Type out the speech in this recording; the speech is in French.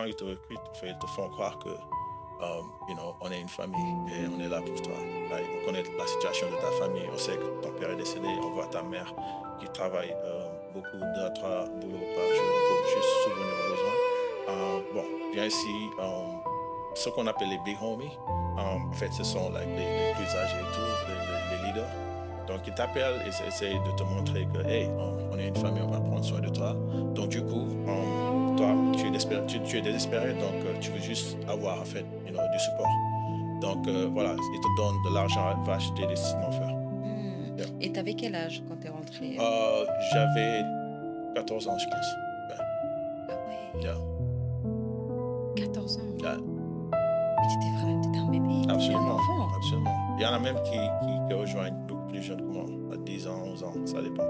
ils te recrutent, en fait, ils te font croire que, on est une famille et on est là pour toi. Like, on connaît la situation de ta famille, on sait que ton père est décédé, on voit ta mère qui travaille beaucoup, 2 à 3 boulots par jour pour juste subvenir aux besoins. Bon, bien ici, ce qu'on appelle les big homies, en fait, ce sont like, les plus âgés et tout, les leaders. Donc, ils t'appellent et ils essayent de te montrer que, hey, on est une famille, on va prendre soin de toi. Donc, du coup, toi, tu es désespéré, donc tu veux juste avoir, en fait, du support. Donc, voilà, ils te donnent de l'argent, va acheter des ciments-fer. Mmh. Yeah. Et t'avais quel âge quand t'es rentré? J'avais 14 ans, je pense. Ouais. Ah ouais, Yeah. 14 ans. Yeah. Mais t'étais un bébé, t'étais un Absolument, enfant. absolument. Il y en a même qui rejoignent beaucoup plus jeunes que moi, à 10 ans, 11 ans, ça dépend.